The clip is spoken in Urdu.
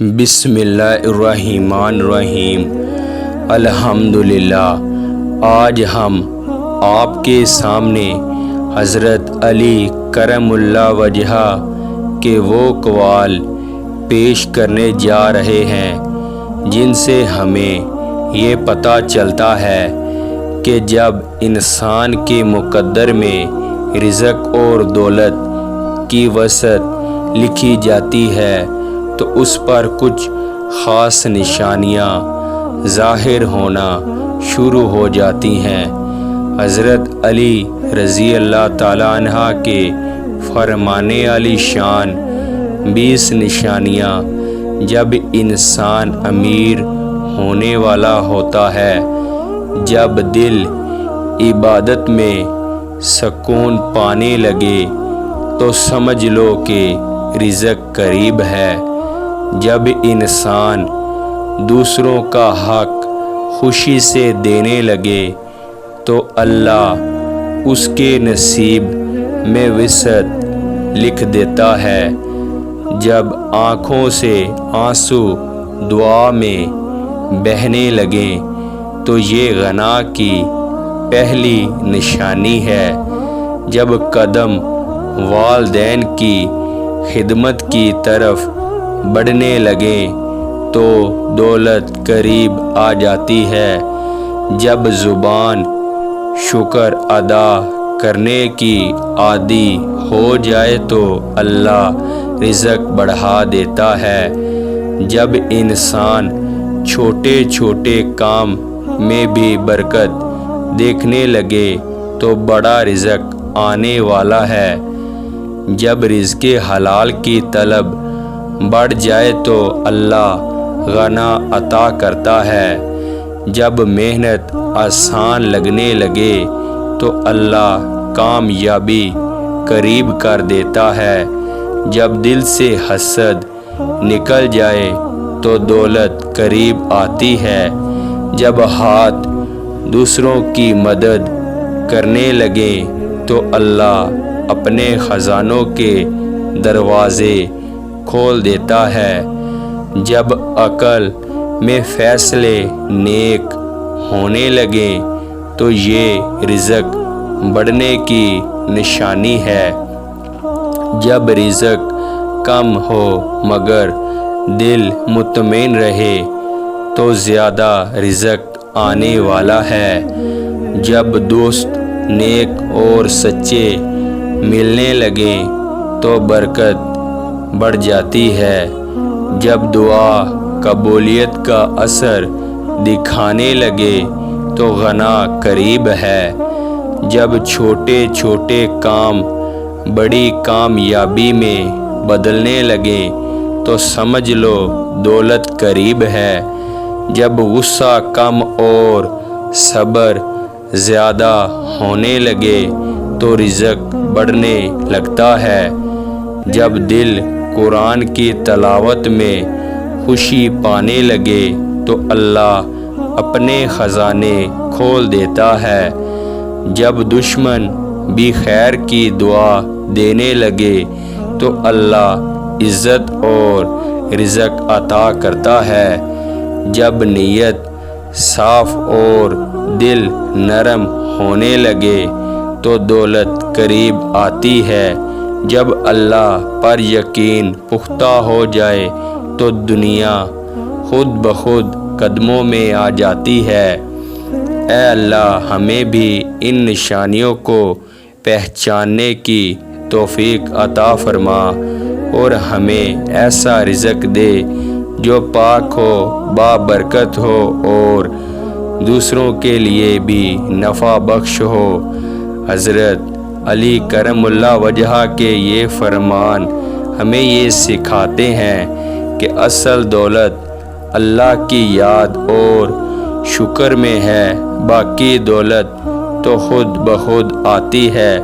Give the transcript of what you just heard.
بسم اللہ الرحمن الرحیم۔ الحمدللہ، آج ہم آپ کے سامنے حضرت علی کرم اللہ وجہہ کے وہ اقوال پیش کرنے جا رہے ہیں جن سے ہمیں یہ پتہ چلتا ہے کہ جب انسان کے مقدر میں رزق اور دولت کی وسعت لکھی جاتی ہے تو اس پر کچھ خاص نشانیاں ظاہر ہونا شروع ہو جاتی ہیں۔ حضرت علی رضی اللہ تعالیٰ عنہ کے فرمانے علی شان 20 نشانیاں جب انسان امیر ہونے والا ہوتا ہے، جب دل عبادت میں سکون پانے لگے تو سمجھ لو کہ رزق قریب ہے۔ جب انسان دوسروں کا حق خوشی سے دینے لگے تو اللہ اس کے نصیب میں وسعت لکھ دیتا ہے۔ جب آنکھوں سے آنسو دعا میں بہنے لگیں تو یہ غنا کی پہلی نشانی ہے۔ جب قدم والدین کی خدمت کی طرف بڑھنے لگیں تو دولت قریب آ جاتی ہے۔ جب زبان شکر ادا کرنے کی عادی ہو جائے تو اللہ رزق بڑھا دیتا ہے۔ جب انسان چھوٹے چھوٹے کام میں بھی برکت دیکھنے لگے تو بڑا رزق آنے والا ہے۔ جب رزق حلال کی طلب بڑھ جائے تو اللہ غنا عطا کرتا ہے۔ جب محنت آسان لگنے لگے تو اللہ کامیابی قریب کر دیتا ہے۔ جب دل سے حسد نکل جائے تو دولت قریب آتی ہے۔ جب ہاتھ دوسروں کی مدد کرنے لگیں تو اللہ اپنے خزانوں کے دروازے کھول دیتا ہے۔ جب عقل میں فیصلے نیک ہونے لگیں تو یہ رزق بڑھنے کی نشانی ہے۔ جب رزق کم ہو مگر دل مطمئن رہے تو زیادہ رزق آنے والا ہے۔ جب دوست نیک اور سچے ملنے لگیں تو برکت بڑھ جاتی ہے۔ جب دعا قبولیت کا اثر دکھانے لگے تو غنا قریب ہے۔ جب چھوٹے چھوٹے کام بڑی کامیابی میں بدلنے لگیں تو سمجھ لو دولت قریب ہے۔ جب غصہ کم اور صبر زیادہ ہونے لگے تو رزق بڑھنے لگتا ہے۔ جب دل قرآن کی تلاوت میں خوشی پانے لگے تو اللہ اپنے خزانے کھول دیتا ہے۔ جب دشمن بھی خیر کی دعا دینے لگے تو اللہ عزت اور رزق عطا کرتا ہے۔ جب نیت صاف اور دل نرم ہونے لگے تو دولت قریب آتی ہے۔ جب اللہ پر یقین پختہ ہو جائے تو دنیا خود بخود قدموں میں آ جاتی ہے۔ اے اللہ، ہمیں بھی ان نشانیوں کو پہچاننے کی توفیق عطا فرما اور ہمیں ایسا رزق دے جو پاک ہو، بابرکت ہو اور دوسروں کے لیے بھی نفع بخش ہو۔ حضرت علی کرم اللہ وجہہ کے یہ فرمان ہمیں یہ سکھاتے ہیں کہ اصل دولت اللہ کی یاد اور شکر میں ہے، باقی دولت تو خود بخود آتی ہے۔